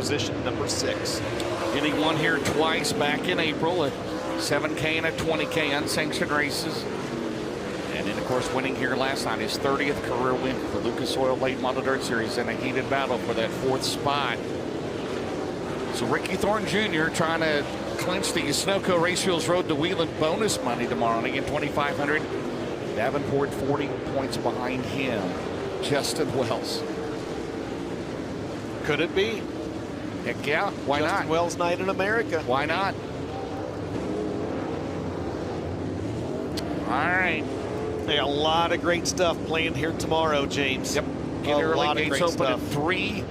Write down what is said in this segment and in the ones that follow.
position number 6. Billie won here twice back in April at 7K and at 20K unsanctioned races. And then, of course, winning here last night, his 30th career win for the Lucas Oil Late Model Dirt Series in a heated battle for that 4th spot. So Ricky Thornton Jr. trying to clinch the Sunoco Racefuels Road to Wheatland bonus money tomorrow. And again, 2,500. Davenport 40 points behind him. Justin Wells. Could it be? Heck yeah, why not? Justin Wells night in America. Why not? All right. Hey, a lot of great stuff planned here tomorrow, James. Yep. Get early gates open at 3.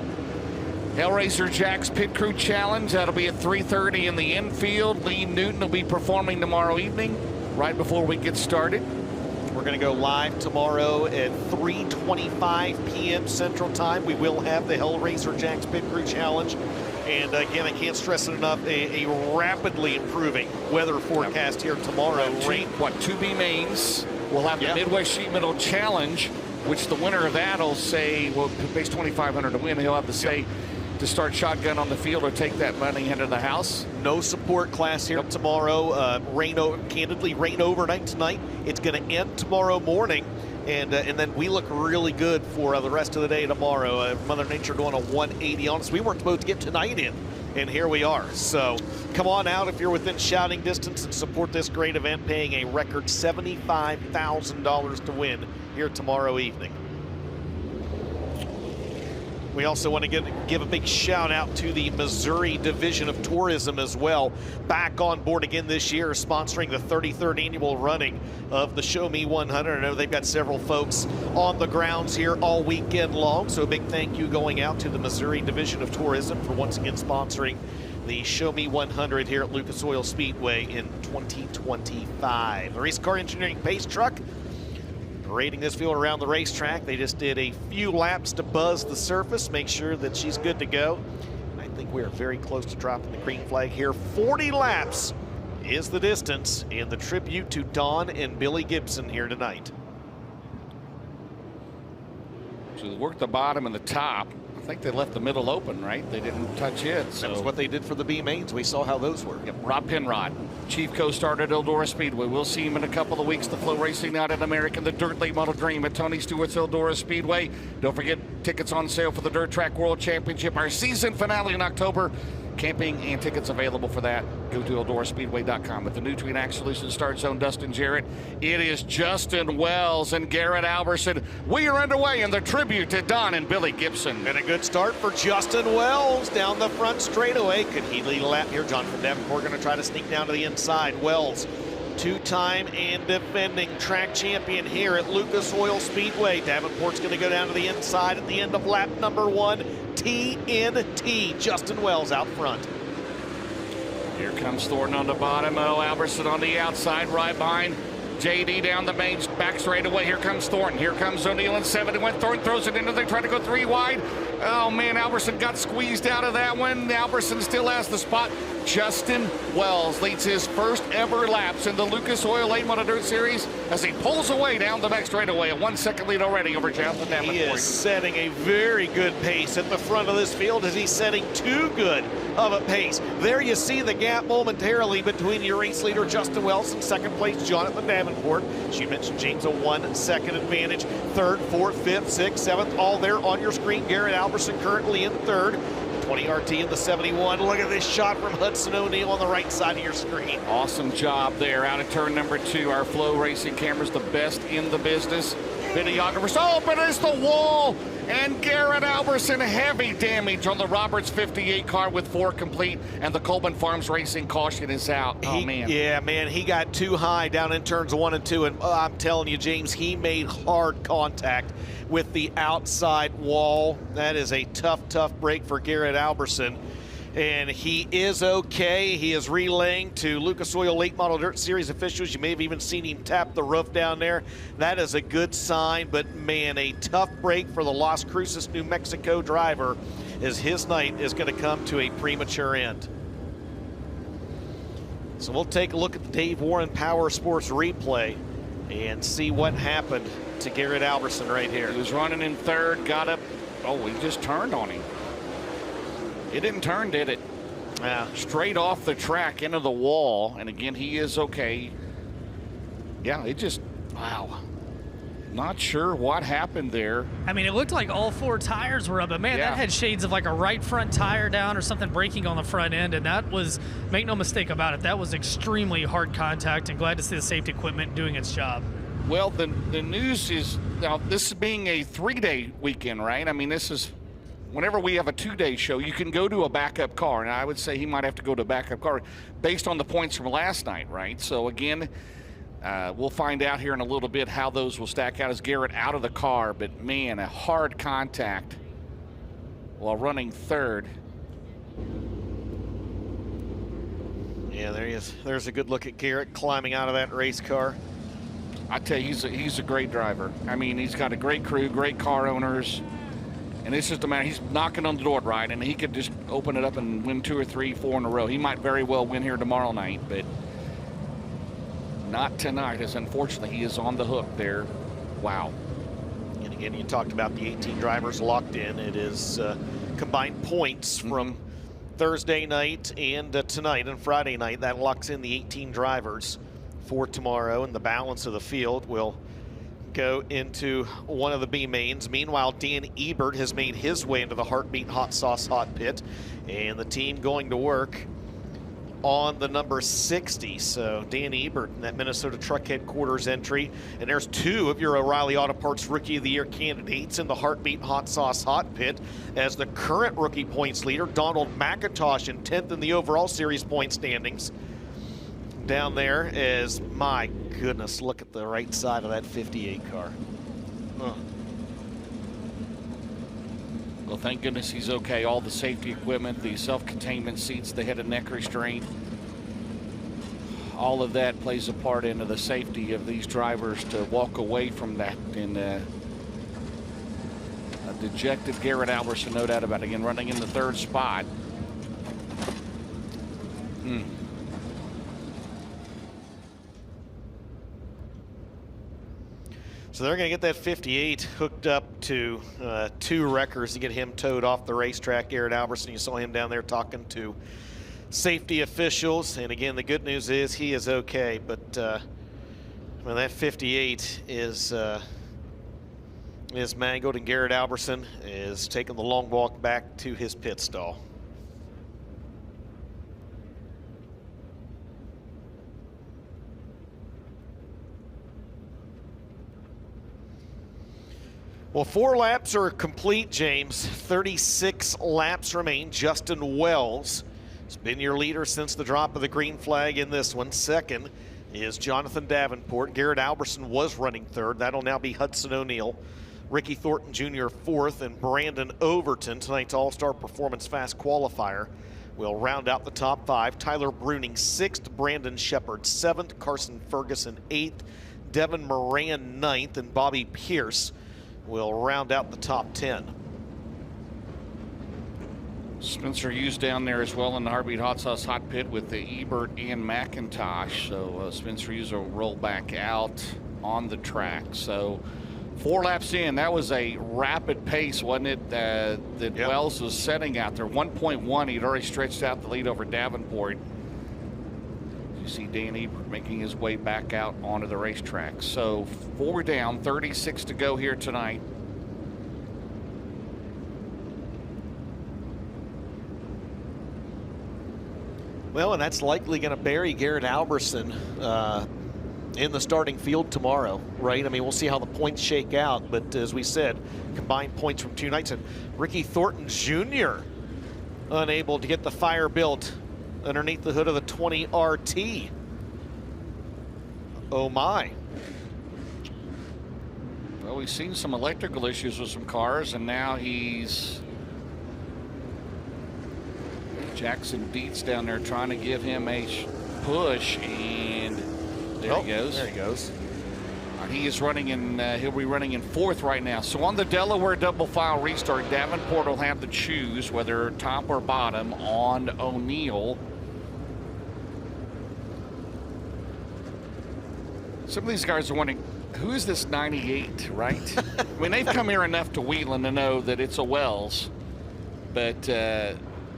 Hellraiser Jack's Pit Crew Challenge. That'll be at 3:30 in the infield. Lee Newton will be performing tomorrow evening, right before we get started. We're going to go live tomorrow at 3:25 p.m. Central Time. We will have the Hellraiser Jack's Pit Crew Challenge. And again, I can't stress it enough, a rapidly improving weather forecast here tomorrow. Rain, 2B mains. We'll have the Midwest Sheet Metal Challenge, which the winner of that will say, well, base 2,500 to win. He'll have to say to start shotgun on the field or take that money into the house. No support class here tomorrow. Rain overnight tonight. It's going to end tomorrow morning. And then we look really good for the rest of the day tomorrow. Mother Nature going a 180 on us. We weren't supposed to get tonight in, and here we are. So come on out if you're within shouting distance and support this great event, paying a record $75,000 to win here tomorrow evening. We also want to give a big shout out to the Missouri Division of Tourism as well. Back on board again this year, sponsoring the 33rd annual running of the Show Me 100. I know they've got several folks on the grounds here all weekend long. So a big thank you going out to the Missouri Division of Tourism for once again sponsoring the Show Me 100 here at Lucas Oil Speedway in 2025. The Race Car Engineering Pace Truck parading this field around the racetrack. They just did a few laps to buzz the surface, make sure that she's good to go. And I think we are very close to dropping the green flag here. 40 laps is the distance in the tribute to Don and Billie Gibson here tonight. So they worked the bottom and the top. I think they left the middle open, right? They didn't touch it. So. That was what they did for the B mains. We saw how those were. Yep. Rob Penrod, chief co-starter at Eldora Speedway. We'll see him in a couple of weeks. The Flow Racing Night in America, the Dirt Late Model Dream at Tony Stewart's Eldora Speedway. Don't forget, tickets on sale for the Dirt Track World Championship, our season finale in October. Camping and tickets available for that. Go to EldoraSpeedway.com. With the Nutrient Ag Solutions Start Zone, Dustin Jarrett. It is Justin Wells and Garrett Alberson. We are underway in the tribute to Don and Billie Gibson. And a good start for Justin Wells down the front straightaway. Could he lead a lap here? John from Davenport going to try to sneak down to the inside. Wells, two-time and defending track champion here at Lucas Oil Speedway. Davenport's going to go down to the inside at the end of lap number 1. TNT, Justin Wells out front. Here comes Thornton on the bottom. Alberson on the outside, right behind JD down the main back straightaway. Here comes Thornton. Here comes O'Neill in 71. Thornton throws it into. They try to go 3 wide. Oh man, Alberson got squeezed out of that one. Alberson still has the spot. Justin Wells leads his first ever laps in the Lucas Oil Late Model Dirt Series as he pulls away down the back straightaway. A 1-second lead already over Jonathan Davenport. He is setting a very good pace at the front of this field as he's setting too good of a pace. There you see the gap momentarily between your race leader Justin Wells and second place Jonathan Davenport. As you mentioned, James, a 1-second advantage. Third, fourth, fifth, sixth, seventh, all there on your screen. Garrett Alberson currently in third. 20 RT in the 71. Look at this shot from Hudson O'Neill on the right side of your screen. Awesome job there out of turn number 2. Our Flow Racing cameras, the best in the business. Videographers, oh, but it's the wall. And Garrett Alberson, heavy damage on the Roberts 58 car with 4 complete. And the Coleman Farms Racing caution is out. Oh, man. Yeah, man, he got too high down in turns 1 and 2. And I'm telling you, James, he made hard contact with the outside wall. That is a tough, tough break for Garrett Alberson. And he is okay. He is relaying to Lucas Oil Late Model Dirt Series officials. You may have even seen him tap the roof down there. That is a good sign, but man, a tough break for the Las Cruces, New Mexico driver as his night is going to come to a premature end. So we'll take a look at the Dave Warren Power Sports replay and see what happened to Garrett Alberson right here. He was running in third, got up. Oh, he just turned on him. It didn't turn, did it? Yeah. Straight off the track into the wall. And again, he is okay. Yeah, it just, wow. Not sure what happened there. I mean, it looked like all 4 tires were up, but man, that had shades of like a right front tire down or something breaking on the front end, and that was, make no mistake about it, that was extremely hard contact, and glad to see the safety equipment doing its job. Well, the news is, now this being a 3-day weekend, right? I mean, this is, whenever we have a 2-day show, you can go to a backup car, and I would say he might have to go to a backup car based on the points from last night, right? So again, we'll find out here in a little bit how those will stack out as Garrett out of the car, but man, a hard contact while running third. Yeah, there he is. There's a good look at Garrett climbing out of that race car. I tell you, he's a great driver. I mean, he's got a great crew, great car owners, and it's just a matter, he's knocking on the door, right? And he could just open it up and win 2 or 3, 4 in a row. He might very well win here tomorrow night, but not tonight, as unfortunately he is on the hook there. Wow. And again, you talked about the 18 drivers locked in. It is combined points from Thursday night and tonight and Friday night. That locks in the 18 drivers for tomorrow, and the balance of the field will go into one of the B mains. Meanwhile, Dan Ebert has made his way into the Heartbeat Hot Sauce Hot Pit, and the team going to work on the number 60. So Dan Ebert in that Minnesota Truck Headquarters entry. And there's 2 of your O'Reilly Auto Parts Rookie of the Year candidates in the Heartbeat Hot Sauce Hot Pit, as the current rookie points leader, Donald McIntosh, in 10th in the overall series point standings. Down there is, my goodness, look at the right side of that 58 car. Well, thank goodness he's okay. All the safety equipment, the self-containment seats, the head and neck restraint, all of that plays a part into the safety of these drivers to walk away from that. And a dejected Garrett Alberson, no doubt about it. Again, running in the 3rd spot. So they're going to get that 58 hooked up to 2 wreckers to get him towed off the racetrack. Garrett Alberson, you saw him down there talking to safety officials. And again, the good news is he is okay. But well, that 58 is mangled, and Garrett Alberson is taking the long walk back to his pit stall. Well, 4 laps are complete, James. 36 laps remain. Justin Wells has been your leader since the drop of the green flag in this one. Second is Jonathan Davenport. Garrett Alberson was running 3rd. That'll now be Hudson O'Neill. Ricky Thornton Jr. 4th, and Brandon Overton, tonight's All-Star Performance Fast qualifier, will round out the top 5. Tyler Bruning 6th, Brandon Shepard 7th, Carson Ferguson 8th, Devin Moran 9th, and Bobby Pierce will round out the top 10. Spencer Hughes down there as well in the Heartbeat Hot Sauce Hot Pit with the Ebert and McIntosh. So Spencer Hughes will roll back out on the track. So 4 laps in, that was a rapid pace, wasn't it, that Wells was setting out there. 1.1, he'd already stretched out the lead over Davenport. You see Dan Ebert making his way back out onto the racetrack. So 4 down, 36 to go here tonight. Well, and that's likely going to bury Garrett Alberson in the starting field tomorrow, right? I mean, we'll see how the points shake out, but as we said, combined points from 2 nights. And Ricky Thornton Jr. unable to get the fire built underneath the hood of the 20 RT. Oh my. Well, we've seen some electrical issues with some cars, and now he's Jackson Dietz down there trying to give him a push, and there he goes. There he goes. He is running in, he'll be running in 4th right now. So on the Delaware double file restart, Davenport will have to choose whether top or bottom on O'Neill. Some of these guys are wondering, who is this 98, right? I mean, they've come here enough to Wheatland to know that it's a Wells, but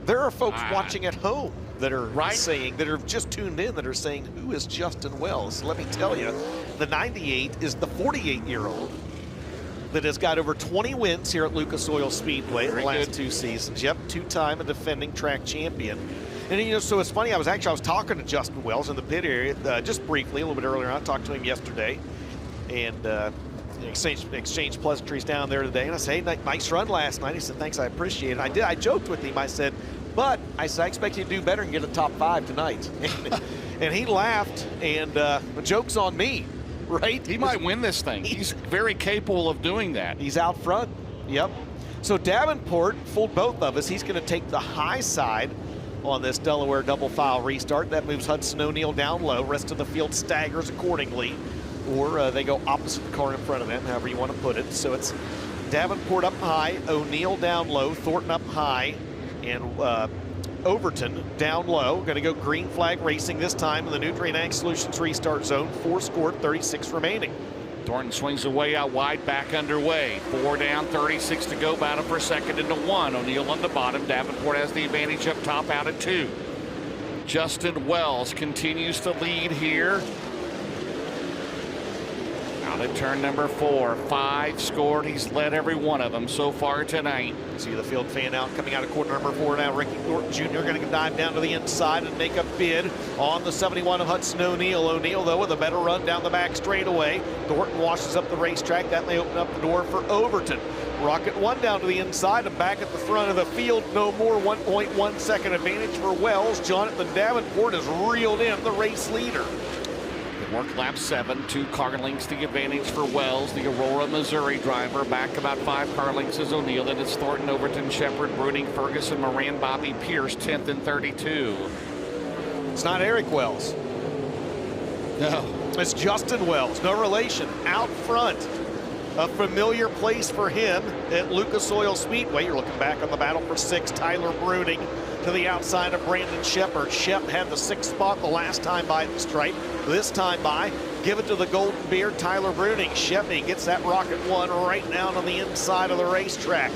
There are folks watching at home that are saying, that are just tuned in, that are saying, who is Justin Wells? Let me tell you, the 98 is the 48-year-old that has got over 20 wins here at Lucas Oil Speedway in the last 2 seasons. Yep, 2-time and defending track champion. And, you know, so it's funny, I was talking to Justin Wells in the pit area just briefly, a little bit earlier. I talked to him yesterday and exchanged pleasantries down there today. And I said, hey, nice run last night. He said, thanks, I appreciate it. I joked with him. I said, but I expect you to do better and get a top 5 tonight. And he laughed, and the joke's on me, right? He might win this thing. He's very capable of doing that. He's out front. Yep. So Davenport fooled both of us. He's going to take the high side on this Delaware double file restart. That moves Hudson O'Neal down low. Rest of the field staggers accordingly, or they go opposite the car in front of them, however you want to put it. So it's Davenport up high, O'Neal down low, Thornton up high, and Overton down low. Going to go green flag racing this time in the Nutrient Ag Solutions restart zone. 4 scored, 36 remaining. Thornton swings away out wide, back underway. 4 down, 36 to go. Battle for second into 1. O'Neal on the bottom. Davenport has the advantage up top, out at 2. Justin Wells continues to lead here. Out at turn number 4. 5 scored. He's led every one of them so far tonight. See the field fan out coming out of quarter number 4 now. Ricky Thornton Jr. going to dive down to the inside and make a bid on the 71 of Hudson O'Neal. O'Neal, though, with a better run down the back straightaway. Thornton washes up the racetrack. That may open up the door for Overton. Rocket 1 down to the inside and back at the front of the field. No more 1.1 second advantage for Wells. Jonathan Davenport has reeled in the race leader. Work lap 7, 2 car lengths the advantage for Wells, the Aurora, Missouri driver. Back about 5 car lengths is O'Neal. Then it's Thornton, Overton, Shepard, Bruning, Ferguson, Moran, Bobby Pierce, 10th and 32. It's not Eric Wells. No. It's Justin Wells, no relation, out front. A familiar place for him at Lucas Oil Speedway. You're looking back on the battle for 6. Tyler Bruning to the outside of Brandon Shepard. Shep had the 6th spot the last time by the stripe. This time by, give it to the golden beard, Tyler Bruning. Shepney gets that Rocket 1 right down on the inside of the racetrack.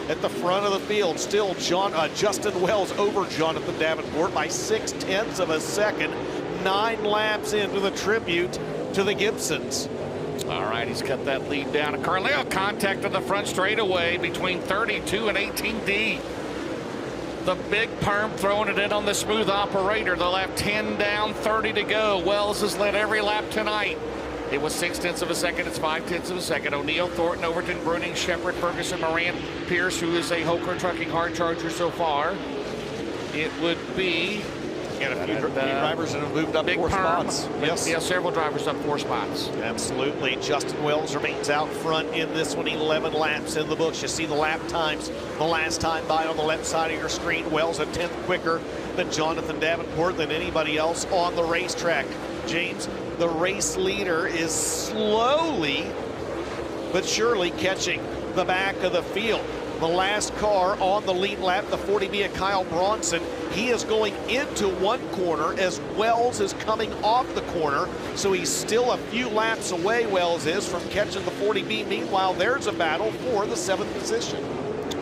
At the front of the field, still Justin Wells over Jonathan Davenport by 0.6 of a second. 9 laps into the tribute to the Gibsons. All right, he's cut that lead down. Carlisle contact on the front straightaway between 32 and 18D. The big perm throwing it in on the smooth operator. The lap 10 down, 30 to go. Wells has led every lap tonight. It was 0.6 of a second. It's 0.5 of a second. O'Neal, Thornton, Overton, Bruning, Shepard, Ferguson, Moran, Pierce, who is a Hoker Trucking hard charger so far. It would be a few drivers that have moved up 4 spots. Yes. Yeah, several drivers up 4 spots. Absolutely. Justin Wells remains out front in this one. 11 laps in the books. You see the lap times the last time by on the left side of your screen. Wells a 10th quicker than Jonathan Davenport, than anybody else on the racetrack. James, the race leader, is slowly but surely catching the back of the field. The last car on the lead lap, the 40B of Kyle Bronson. He is going into one corner as Wells is coming off the corner. So he's still a few laps away, Wells is, from catching the 40B. Meanwhile, there's a battle for the 7th position.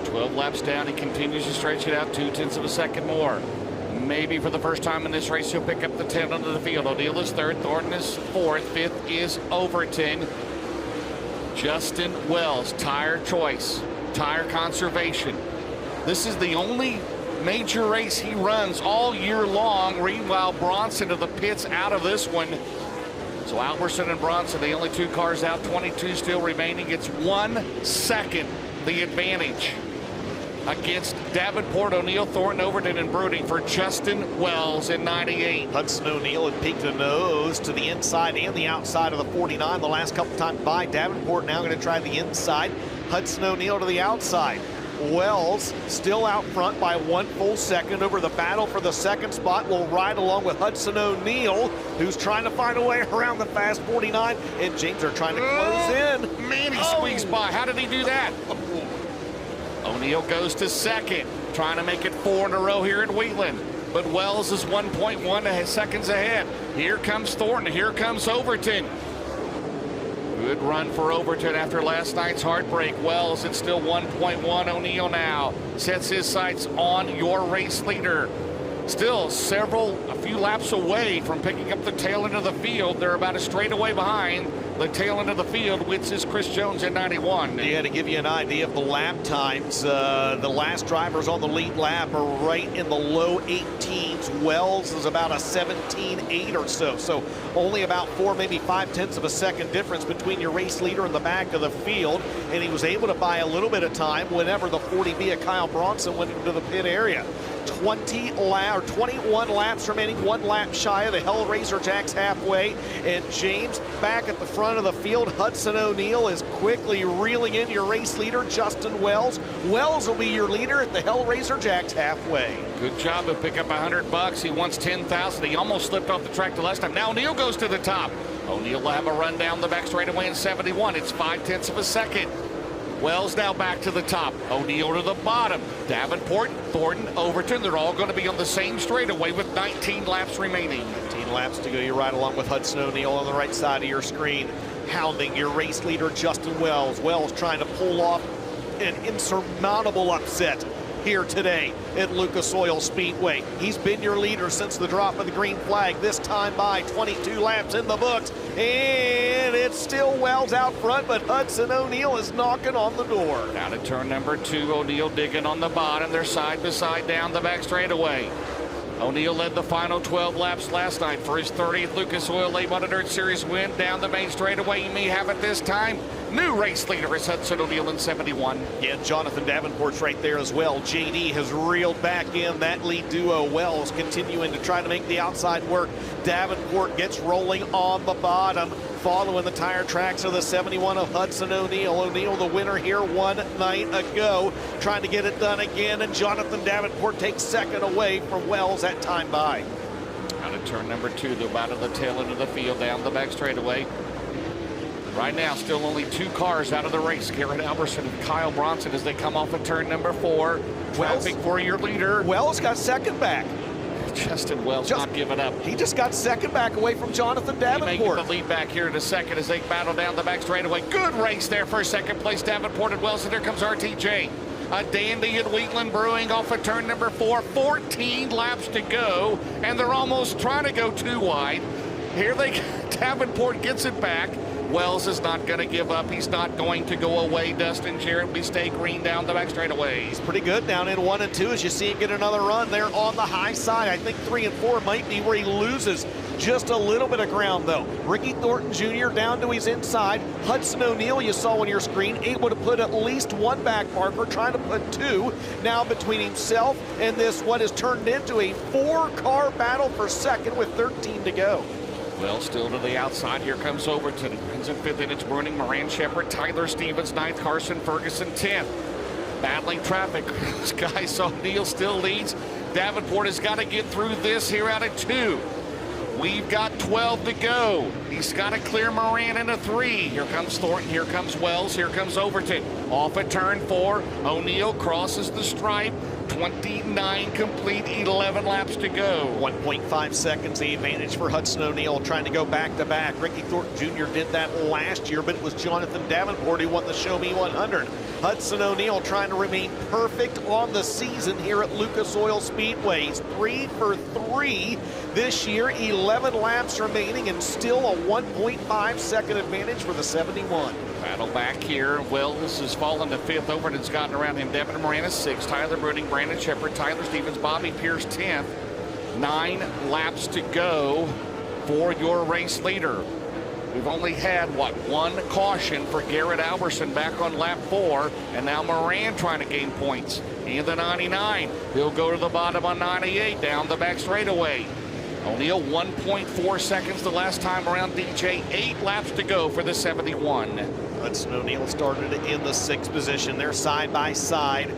12 laps down, he continues to stretch it out 0.2 of a second more. Maybe for the first time in this race, he'll pick up the 10 onto the field. O'Neal is 3rd, Thornton is 4th, 5th is Overton. Justin Wells, tire choice. Tire conservation. This is the only major race he runs all year long. Meanwhile, Bronson to the pits out of this one. So Alberson and Bronson, the only 2 cars out, 22 still remaining. It's 1 second the advantage against Davenport, O'Neal, Thornton, Overton, and Bruning for Justin Wells in 98. Hudson O'Neal had peaked a nose to the inside and the outside of the 49 the last couple times by. Davenport now going to try the inside. Hudson O'Neal to the outside. Wells still out front by 1 full second. Over the battle for the 2nd spot will ride along with Hudson O'Neal, who's trying to find a way around the fast 49. And James are trying to close in. Man, he squeezed by. How did he do that? O'Neal goes to 2nd, trying to make it 4 in a row here at Wheatland. But Wells is 1.1 seconds ahead. Here comes Thornton. Here comes Overton, who Good run for Overton after last night's heartbreak. Wells, it's still 1.1. O'Neal now sets his sights on your race leader. Still a few laps away from picking up the tail end of the field. They're about a straightaway behind the tail end of the field, which is Chris Jones in 91. Yeah, to give you an idea of the lap times, the last drivers on the lead lap are right in the low 18s. Wells is about a 17.8 or so. So only about 4, maybe 5/10 of a second difference between your race leader and the back of the field. And he was able to buy a little bit of time whenever the 40B of Kyle Bronson went into the pit area. 21 laps remaining, 1 lap shy of the Hellraiser Jacks halfway. And James back at the front of the field. Hudson O'Neal is quickly reeling in your race leader, Justin Wells. Wells will be your leader at the Hellraiser Jacks halfway. Good job to pick up $100. He wants 10,000. He almost slipped off the track the last time. Now O'Neal goes to the top. O'Neal will have a run down the back straightaway in 71. It's 5/10 of a second. Wells now back to the top. O'Neal to the bottom. Davenport, Thornton, Overton, they're all going to be on the same straightaway with 19 laps remaining. 19 laps to go. You're right along with Hudson O'Neal on the right side of your screen, hounding your race leader, Justin Wells. Wells trying to pull off an insurmountable upset here today at Lucas Oil Speedway. He's been your leader since the drop of the green flag. This time by 22 laps in the books. And it's still Wells out front, but Hudson O'Neal is knocking on the door. Down to turn number 2, O'Neal digging on the bottom. They're side by side down the back straightaway. O'Neal led the final 12 laps last night for his 30th Lucas Oil Late Model Dirt Series win. Down the main straightaway, he may have it this time. New race leader is Hudson O'Neal in 71. Yeah, Jonathan Davenport's right there as well. JD has reeled back in that lead duo. Wells continuing to try to make the outside work. Davenport gets rolling on the bottom, following the tire tracks of the 71 of Hudson O'Neal. O'Neal the winner here one night ago, trying to get it done again, and Jonathan Davenport takes second away from Wells that time by. Out of turn number 2, the about of the tail end of the field down the back straightaway. Right now, still only 2 cars out of the race. Garrett Alberson and Kyle Bronson as they come off of turn number 4. Traffic for your leader. Wells got second back. Justin Wells not giving up. He just got second back away from Jonathan Davenport. He may get the lead back here in a second as they battle down the back straightaway. Good race there for second place, Davenport and Wells. And there comes RTJ. A dandy at Wheatland Brewing off of turn number 4. 14 laps to go, and they're almost trying to go too wide. Here Davenport gets it back. Wells is not going to give up. He's not going to go away. Dustin Jarrett, we stay green down the back straightaway. He's pretty good down in 1 and 2 as you see him get another run there on the high side. I think 3 and 4 might be where he loses just a little bit of ground, though. Ricky Thornton Jr. down to his inside. Hudson O'Neal, you saw on your screen, able to put at least 1 back marker, trying to put 2 now between himself and this, what has turned into a 4-car battle for second with 13 to go. Well, still to the outside. Here comes Overton. Runs in 5th, and it's Bruning, Moran Shepard, Tyler Stevens, 9th, Carson Ferguson, 10th. Battling traffic. This guy saw Neal still leads. Davenport has got to get through this here out of 2. We've got 12 to go. He's got to clear Moran into 3. Here comes Thornton. Here comes Wells. Here comes Overton. Off at turn 4. O'Neal crosses the stripe. 29 complete, 11 laps to go. 1.5 seconds the advantage for Hudson O'Neal, trying to go back to back. Ricky Thornton Jr. did that last year, but it was Jonathan Davenport who won the Show Me 100. Hudson O'Neal trying to remain perfect on the season here at Lucas Oil Speedway. He's 3 for 3 this year, 11 laps remaining, and still a 1.5 second advantage for the 71. Battle back here. Wells has fallen to 5th. Overton's gotten around him. Devin Moran is 6th. Tyler Bruning, Brandon Shepard, Tyler Stevens, Bobby Pierce 10th. 9 laps to go for your race leader. We've only had, what, 1 caution for Garrett Alberson back on lap 4, and now Moran trying to gain points. In the 99, he'll go to the bottom on 98, down the back straightaway. O'Neal 1.4 seconds the last time around, DJ. 8 laps to go for the 71. Hudson O'Neal started in the 6th position. They're side by side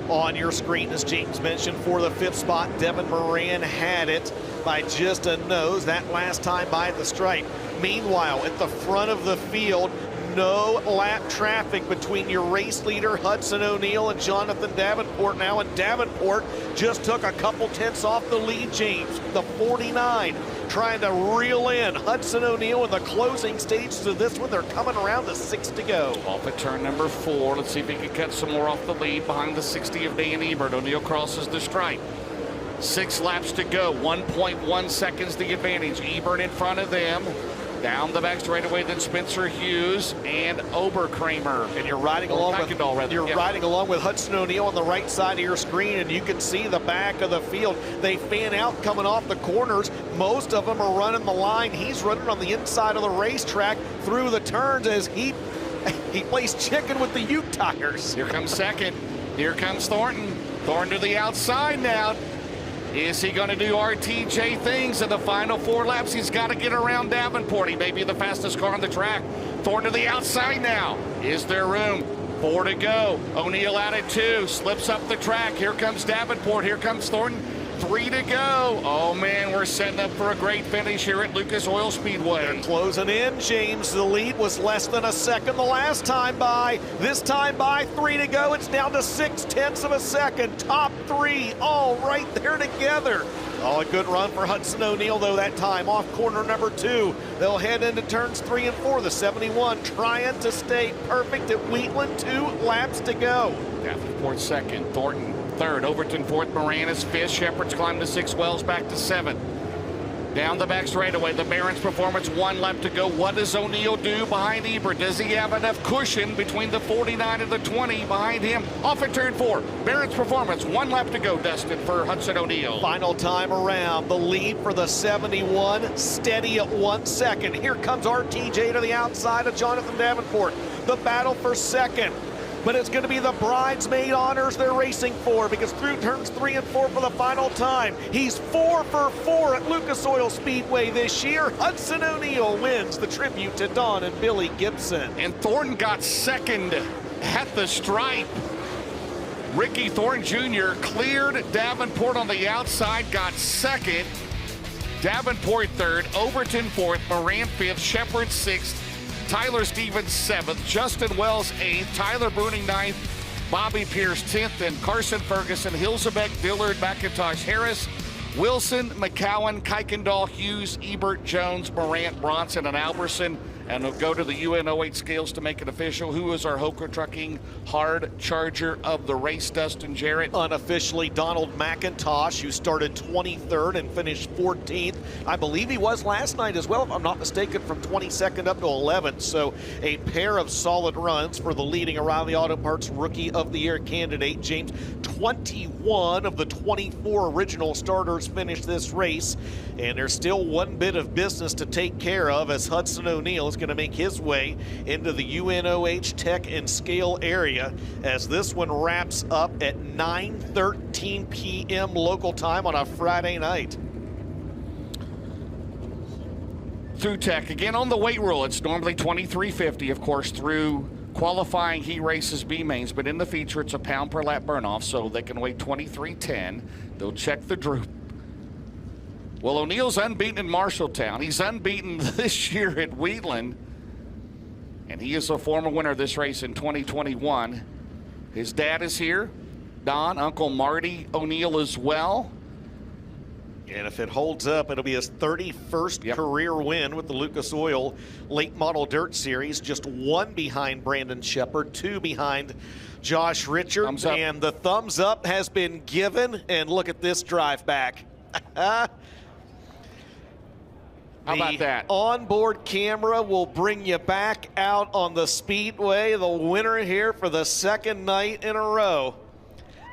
on your screen. As James mentioned, for the 5th spot, Devin Moran had it by just a nose that last time by the stripe. Meanwhile, at the front of the field, no lap traffic between your race leader, Hudson O'Neal, and Jonathan Davenport now, and Davenport just took a couple tenths off the lead, James. The 49 trying to reel in Hudson O'Neal in the closing stages of this one. They're coming around to 6 to go. Off at turn number 4. Let's see if he can cut some more off the lead behind the 60 of Dan Ebert. O'Neal crosses the stripe. 6 laps to go. 1.1 seconds the advantage. Ebert in front of them. Down the back straightaway, then Spencer Hughes and Oberkramer. And you're riding along with Hudson O'Neal on the right side of your screen, and you can see the back of the field. They fan out coming off the corners. Most of them are running the line. He's running on the inside of the racetrack through the turns as he plays chicken with the Ute tires. Here comes second. Here comes Thornton. Thornton to the outside now. Is he going to do RTJ things in the final 4 laps? He's got to get around Davenport. He may be the fastest car on the track. Thornton to the outside now. Is there room? 4 to go. O'Neal out at 2. Slips up the track. Here comes Davenport. Here comes Thornton. 3 to go. Oh, man, we're setting up for a great finish here at Lucas Oil Speedway. They're closing in, James. The lead was less than a second the last time by. This time by, 3 to go. It's down to 0.6 of a second. Top 3 all right there together. Oh, a good run for Hudson O'Neal, though, that time. Off corner number 2. They'll head into turns 3 and 4. The 71 trying to stay perfect at Wheatland. 2 laps to go. Davenport second. Thornton third. Overton fourth. Moranis fifth. Shepherd's climbed to 6. Wells back to 7. Down the back straightaway. The Barron's Performance. 1 lap to go. What does O'Neal do behind Ebert? Does he have enough cushion between the 49 and the 20 behind him? Off at turn 4. Barron's Performance. 1 lap to go, Dustin, for Hudson O'Neal. Final time around. The lead for the 71. Steady at 1 second. Here comes RTJ to the outside of Jonathan Davenport. The battle for second. But it's going to be the bridesmaid honors they're racing for, because through turns 3 and 4 for the final time, he's 4 for 4 at Lucas Oil Speedway this year. Hudson O'Neal wins the tribute to Don and Billie Gibson. And Thornton got second at the stripe. Ricky Thornton Jr. cleared Davenport on the outside, got second. Davenport third, Overton fourth, Moran fifth, Shepherd sixth, Tyler Stevens 7th, Justin Wells 8th, Tyler Bruning 9th, Bobby Pierce 10th, and Carson Ferguson, Hilzebeck, Dillard, McIntosh, Harris, Wilson, McCowan, Kuykendall, Hughes, Ebert, Jones, Morant, Bronson, and Alberson. And we'll go to the UNO8 scales to make it official. Who is our Hoker Trucking hard charger of the race, Dustin Jarrett? Unofficially, Donald McIntosh, who started 23rd and finished 14th. I believe he was last night as well, if I'm not mistaken, from 22nd up to 11th. So a pair of solid runs for the leading O'Reilly Auto Parts Rookie of the Year candidate, James. 21 of the 24 original starters finished this race, and there's still one bit of business to take care of as Hudson O'Neal is going to make his way into the UNOH Tech and Scale area as this one wraps up at 9:13 p.m. local time on a Friday night. Through Tech, again on the weight rule, it's normally 23.50, of course, through qualifying he races B mains, but in the feature it's a pound per lap burn off, so they can weigh 23.10. They'll check the droop. Well, O'Neal's unbeaten in Marshalltown. He's unbeaten this year at Wheatland, and he is a former winner of this race in 2021. His dad is here, Don, Uncle Marty O'Neal as well. And if it holds up, it'll be his 31st career win with the Lucas Oil Late Model Dirt Series. Just 1 behind Brandon Shepard, 2 behind Josh Richard. And the thumbs up has been given. And look at this drive back. How about that? Onboard camera will bring you back out on the Speedway. The winner here for the 2nd night in a row.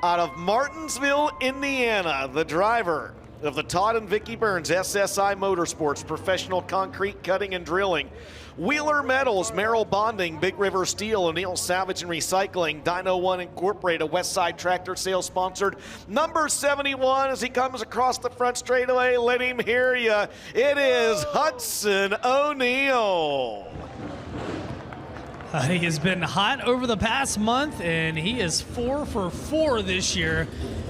Out of Martinsville, Indiana, the driver of the Todd and Vicki Burns SSI Motorsports, professional concrete cutting and drilling. Wheeler Metals, Merrill Bonding, Big River Steel, O'Neal Salvage and Recycling, Dyno One Incorporated, Westside Tractor Sales sponsored. Number 71 as he comes across the front straightaway. Let him hear you. It is Hudson O'Neal. He has been hot over the past month, and he is 4 for 4 this year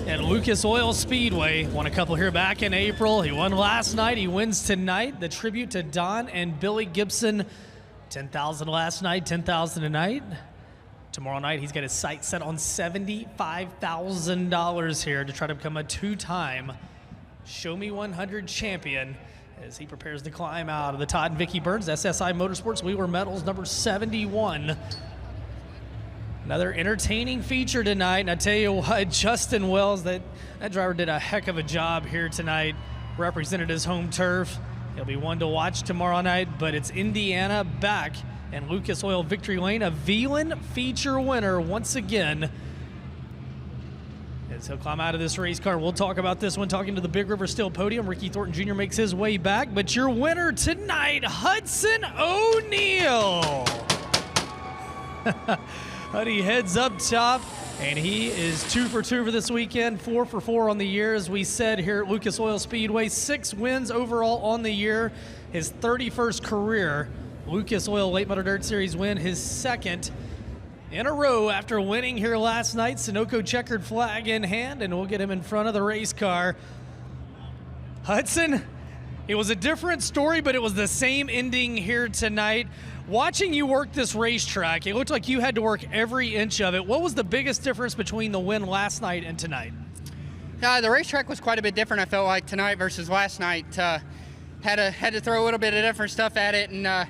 at Lucas Oil Speedway. Won a couple here back in April. He won last night. He wins tonight. The tribute to Don and Billie Gibson. 10,000 last night, 10,000 tonight. Tomorrow night, he's got his sights set on $75,000 here to try to become a two-time Show Me 100 champion as he prepares to climb out of the Todd and Vicky Burns SSI Motorsports Wheeler Medals number 71. Another entertaining feature tonight, and I tell you what, Justin Wells, that driver did a heck of a job here tonight, represented his home turf. He'll be one to watch tomorrow night, but it's Indiana back and Lucas Oil Victory Lane, a Wheatland feature winner once again. As he'll climb out of this race car, we'll talk about this one, talking to the Big River Steel podium. Ricky Thornton Jr. makes his way back, but your winner tonight, Hudson O'Neal. Huddy heads up top, and he is 2 for 2 for this weekend, 4 for 4 on the year, as we said here at Lucas Oil Speedway. 6 wins overall on the year, his 31st career Lucas Oil Late Model Dirt Series win, his second in a row after winning here last night. Sunoco checkered flag in hand, and we'll get him in front of the race car. Hudson, it was a different story, but it was the same ending here tonight. Watching you work this racetrack, it looked like you had to work every inch of it. What was the biggest difference between the win last night and tonight? The racetrack was quite a bit different, I felt like, tonight versus last night. Had to throw a little bit of different stuff at it, and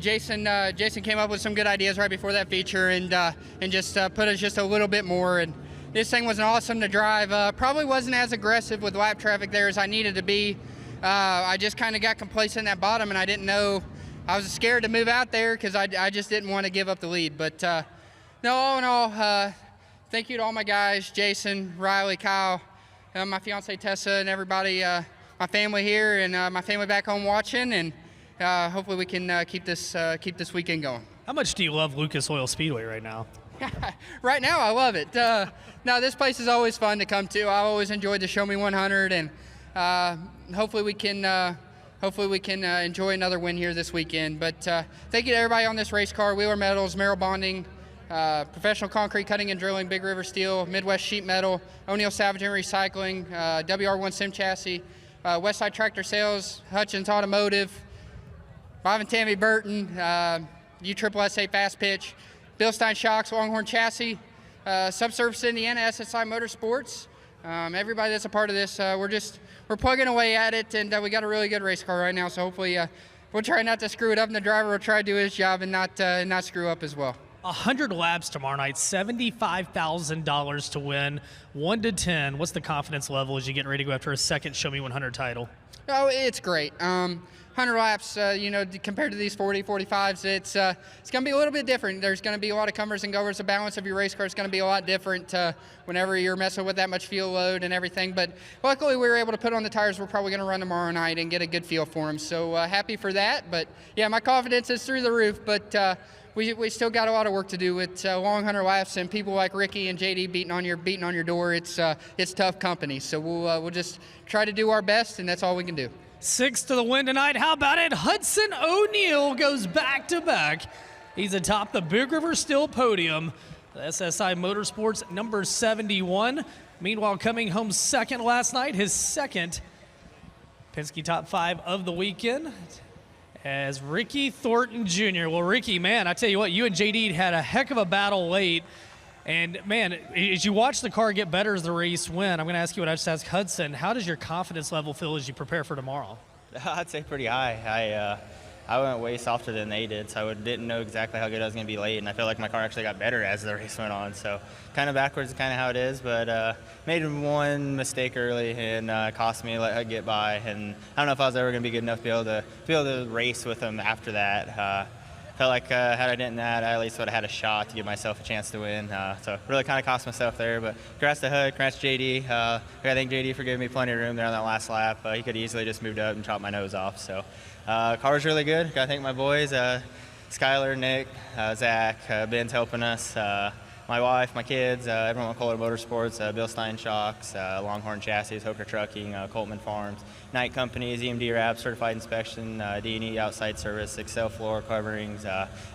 Jason came up with some good ideas right before that feature, and just put us just a little bit more. And this thing was awesome to drive. Probably wasn't as aggressive with lap traffic there as I needed to be. I just kind of got complacent in that bottom, and I didn't know. I was scared to move out there because I just didn't want to give up the lead. But no, all in all, thank you to all my guys, Jason, Riley, Kyle, my fiance Tessa, and everybody, my family here, and my family back home watching. And hopefully we can keep this weekend going. How much do you love Lucas Oil Speedway right now? Right now, I love it. No, this place is always fun to come to. I always enjoyed the Show Me 100, and hopefully we can enjoy another win here this weekend. But thank you to everybody on this race car: Wheeler Metals, Merrill Bonding, Professional Concrete Cutting and Drilling, Big River Steel, Midwest Sheet Metal, O'Neill Salvage and Recycling, WR1 Sim Chassis, Westside Tractor Sales, Hutchins Automotive, Bob and Tammy Burton, USSSA Fast Pitch, Bill Stein Shocks, Longhorn Chassis, Subsurface Indiana, SSI Motorsports. Everybody that's a part of this, we're plugging away at it, and we got a really good race car right now. So hopefully, we'll try not to screw it up, and the driver will try to do his job and not screw up as well. 100 laps tomorrow night, $75,000 to win, 1 to 10. What's the confidence level as you get ready to go after a second Show Me 100 title? Oh, it's great. 100 laps, compared to these 40, 45s, it's going to be a little bit different. There's going to be a lot of comers and goers. The balance of your race car is going to be a lot different whenever you're messing with that much fuel load and everything. But luckily, we were able to put on the tires we're probably going to run tomorrow night and get a good feel for them. So happy for that. But yeah, my confidence is through the roof. But we still got a lot of work to do with long 100 laps and people like Ricky and JD beating on your door. It's tough company. So we'll just try to do our best, and that's all we can do. 6 to the win tonight. How about it? Hudson O'Neal goes back-to-back. He's atop the Big River Steel podium. The SSI Motorsports number 71. Meanwhile, coming home second last night, his second Penske Top 5 of the weekend, as Ricky Thornton Jr. Well, Ricky, man, I tell you what, you and JD had a heck of a battle late. And, man, as you watch the car get better as the race went, I'm going to ask you what I just asked Hudson. How does your confidence level feel as you prepare for tomorrow? I'd say pretty high. I went way softer than they did, so I didn't know exactly how good I was going to be late, and I feel like my car actually got better as the race went on. So kind of backwards is kind of how it is, but made one mistake early and cost me, let her get by. And I don't know if I was ever going to be good enough to be able to race with them after that. Felt like had I done that, I at least would have had a shot to give myself a chance to win. So really kind of cost myself there. But congrats to Hood, congrats to JD. I thank JD for giving me plenty of room there on that last lap. He could easily just moved up and chopped my nose off. So car was really good. Got to thank my boys, Skylar, Nick, Zach, Ben's helping us. My wife, my kids, everyone at Kohler Motorsports, Bill Stein Shocks, Longhorn Chassis, Hooker Trucking, Coltman Farms, Night Companies, EMD Wrap, Certified Inspection, D&E Outside Service, Excel Floor Coverings,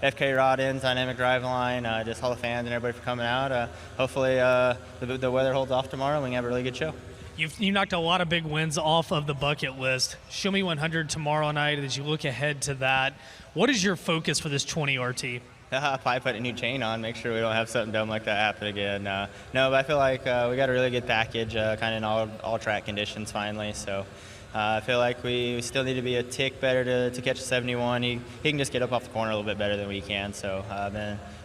FK Rod Ends, Dynamic Drive Line, just all the fans and everybody for coming out. Hopefully the weather holds off tomorrow and we can have a really good show. You knocked a lot of big wins off of the bucket list. Show Me 100 tomorrow night as you look ahead to that. What is your focus for this 20 RT? Probably put a new chain on, make sure we don't have something dumb like that happen again. No, but I feel like we got a really good package, kind of in all track conditions finally. So I feel like we still need to be a tick better to catch a 71. He can just get up off the corner a little bit better than we can. So I've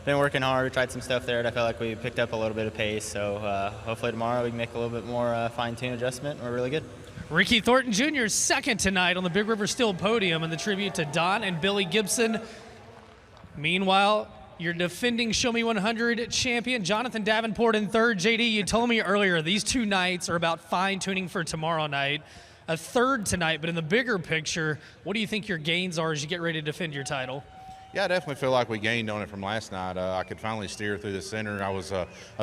been working hard. We tried some stuff there, and I felt like we picked up a little bit of pace. So hopefully tomorrow we can make a little bit more fine-tune adjustment. We're really good. Ricky Thornton Jr. second tonight on the Big River Steel podium in the tribute to Don and Billie Gibson. Meanwhile, your defending Show Me 100 champion, Jonathan Davenport, in third. JD, you told me earlier these two nights are about fine-tuning for tomorrow night. A third tonight, but in the bigger picture, what do you think your gains are as you get ready to defend your title? Yeah, I definitely feel like we gained on it from last night. I could finally steer through the center. I was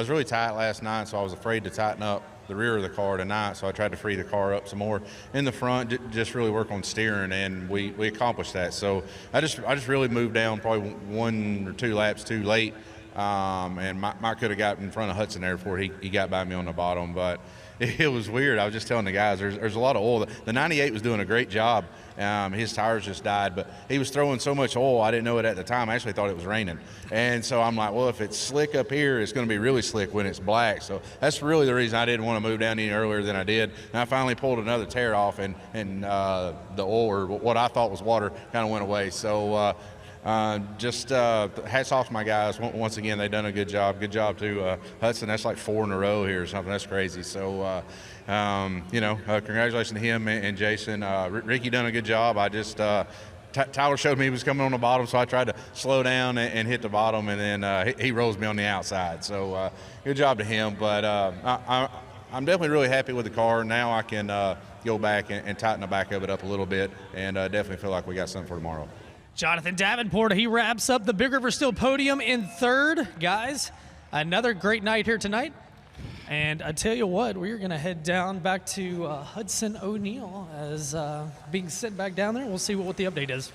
really tight last night, so I was afraid to tighten up the rear of the car tonight, so I tried to free the car up some more in the front, just really work on steering, and we accomplished that. So I just really moved down probably 1 or 2 laps too late, and Mike could have got in front of Hudson there before he got by me on the bottom, but it was weird. I was just telling the guys, there's a lot of oil. The 98 was doing a great job. His tires just died, but he was throwing so much oil, I didn't know it at the time. I actually thought it was raining. And so I'm like, well, if it's slick up here, it's going to be really slick when it's black. So that's really the reason I didn't want to move down any earlier than I did. And I finally pulled another tear off, and the oil, or what I thought was water, kind of went away. So hats off to my guys. Once again, they've done a good job. Good job to Hudson. That's like 4 in a row here or something. That's crazy. So, congratulations to him and Jason. Ricky done a good job. I just Tyler showed me he was coming on the bottom, so I tried to slow down and hit the bottom, and then he rolls me on the outside. So good job to him. But I'm definitely really happy with the car. Now I can go back and tighten the back of it up a little bit, and definitely feel like we got something for tomorrow. Jonathan Davenport, he wraps up the Big River Steel podium in third. Guys, another great night here tonight. And I tell you what, we're going to head down back to Hudson O'Neal as being sent back down there. We'll see what the update is.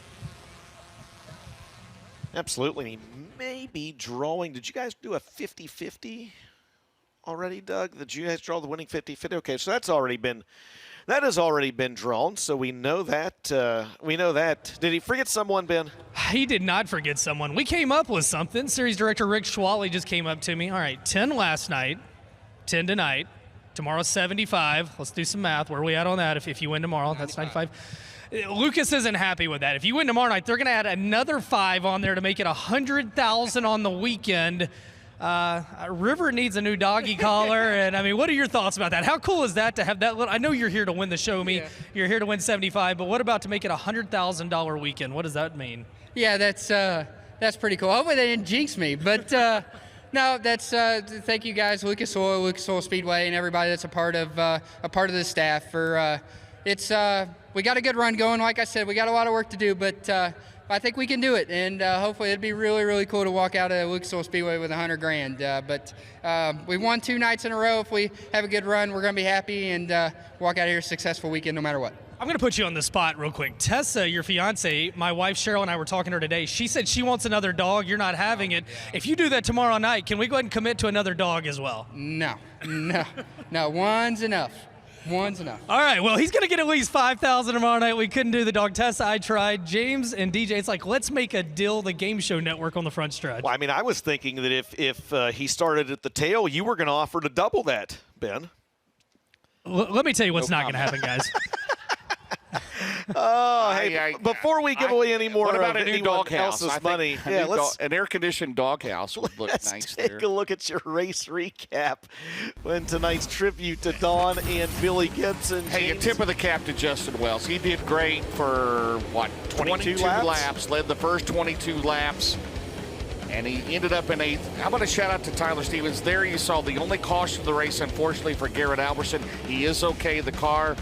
Absolutely. He may be drawing. Did you guys do a 50-50 already, Doug? Did you guys draw the winning 50-50? Okay, so that has already been drawn, so we know that. Did he forget someone, Ben? He did not forget someone. We came up with something. Series director Rick Schwally just came up to me. All right, 10 last night, 10 tonight. Tomorrow's 75. Let's do some math. Where are we at on that? If you win tomorrow, that's 95. Lucas isn't happy with that. If you win tomorrow night, they're going to add another 5 on there to make it 100,000 on the weekend. River needs a new doggy collar, and I mean, what are your thoughts about that? How cool is that to have that little? I know you're here to win the Show Me, You're here to win 75, but what about to make it $100,000 weekend? What does that mean? Yeah, that's pretty cool. Hopefully they didn't jinx me, but no, that's thank you guys, Lucas Oil Speedway, and everybody that's a part of the staff for we got a good run going. Like I said, we got a lot of work to do, but I think we can do it, and hopefully it'd be really, really cool to walk out of Lucas Oil Speedway with $100,000. But we won 2 nights in a row. If we have a good run, we're going to be happy and walk out of here a successful weekend no matter what. I'm going to put you on the spot real quick. Tessa, your fiance, my wife Cheryl and I were talking to her today. She said she wants another dog. You're not having it. If you do that tomorrow night, can we go ahead and commit to another dog as well? No. One's enough. One's enough. All right, well, he's going to get at least $5,000 tomorrow night. We couldn't do the dog. Tessa, I tried. James and DJ, it's like, let's make a deal, the Game Show Network on the front stretch. Well, I mean, I was thinking that if he started at the tail, you were going to offer to double that, Ben. Let me tell you what's not going to happen, guys. Before we give away any more, what about a new doghouse? Money? An air-conditioned doghouse would look nice there. Take a look at your race recap when tonight's tribute to Don and Billie Gibson. Hey, a tip of the cap to Justin Wells. He did great for, 22 laps? Led the first 22 laps, and he ended up in 8th. How about a shout-out to Tyler Stevens? There you saw the only caution of the race, unfortunately, for Garrett Alberson. He is okay. The car,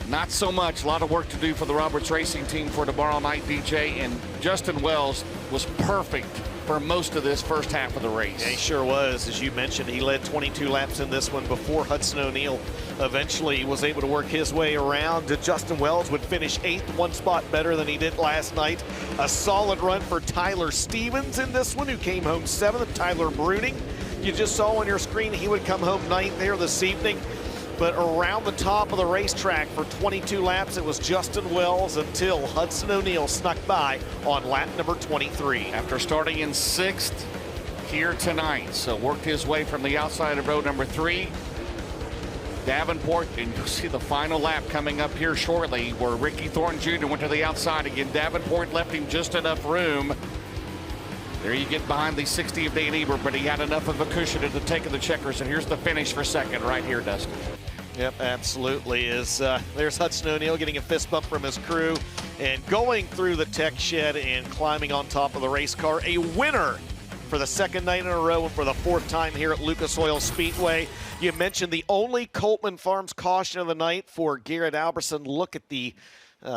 not so much. A lot of work to do for the Roberts Racing team for tomorrow night, DJ. And Justin Wells was perfect for most of this first half of the race. Yeah, he sure was. As you mentioned, he led 22 laps in this one before Hudson O'Neal eventually was able to work his way around. Justin Wells would finish 8th, 1 spot better than he did last night. A solid run for Tyler Stevens in this one, who came home 7th. Tyler Bruning, you just saw on your screen, he would come home 9th there this evening. But around the top of the racetrack for 22 laps, it was Justin Wells until Hudson O'Neal snuck by on lap number 23. After starting in 6th here tonight, so worked his way from the outside of row number 3. Davenport, and you'll see the final lap coming up here shortly where Ricky Thornton Jr. went to the outside again. Davenport left him just enough room. There you get behind the 60 of Dane Eber, but he had enough of a cushion at the take of the checkers, and here's the finish for second right here, Dustin. Yep, absolutely. There's Hudson O'Neal getting a fist bump from his crew and going through the tech shed and climbing on top of the race car. A winner for the second night in a row and for the 4th time here at Lucas Oil Speedway. You mentioned the only Coltman Farms caution of the night for Garrett Alberson. Look at the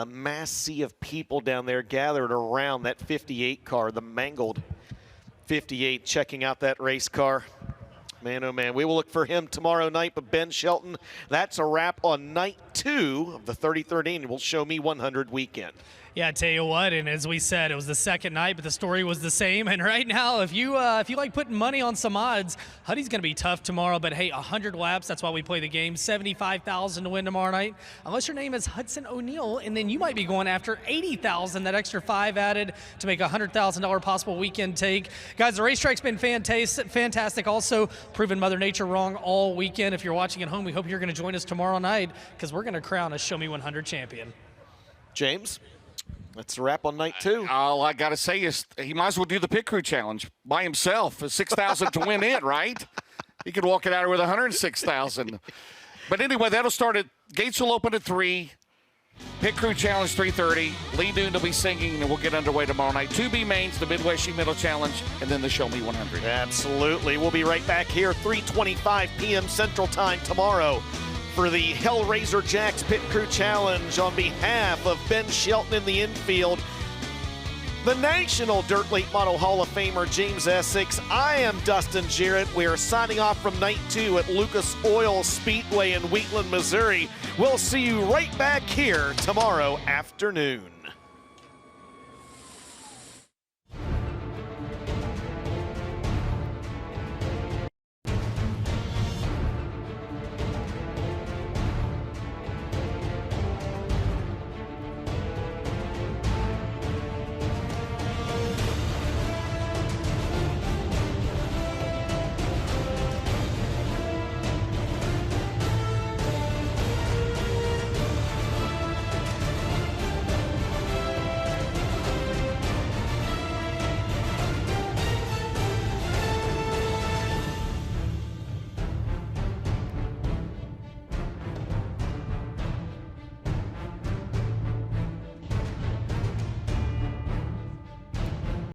mass sea of people down there gathered around that 58 car, the mangled 58, checking out that race car. Man, oh man, we will look for him tomorrow night, but Ben Shelton, that's a wrap on night 2 of the 33rd annual Show Me 100 weekend. Yeah, I tell you what, and as we said, it was the second night, but the story was the same. And right now, if you like putting money on some odds, Huddy's going to be tough tomorrow. But hey, 100 laps, that's why we play the game. $75,000 to win tomorrow night. Unless your name is Hudson O'Neal, and then you might be going after $80,000, that extra 5 added to make a $100,000 possible weekend take. Guys, the racetrack's been fantastic. Also, proven Mother Nature wrong all weekend. If you're watching at home, we hope you're going to join us tomorrow night because we're going to crown a Show Me 100 champion. James? That's a wrap on night 2. All I got to say is he might as well do the pit crew challenge by himself. $6,000 to win it, right? He could walk it out with $106,000. But anyway, that'll start at, gates will open at 3. Pit crew challenge 3:30. Lee Doon will be singing, and we'll get underway tomorrow night. 2B mains, the Midwest Sheet Metal Challenge, and then the Show Me 100. Absolutely. We'll be right back here 3:25 p.m. Central Time tomorrow for the Hellraiser Jacks Pit Crew Challenge. On behalf of Ben Shelton in the infield, the National Dirt Late Model Hall of Famer James Essex, I am Dustin Jarrett. We are signing off from night 2 at Lucas Oil Speedway in Wheatland, Missouri. We'll see you right back here tomorrow afternoon.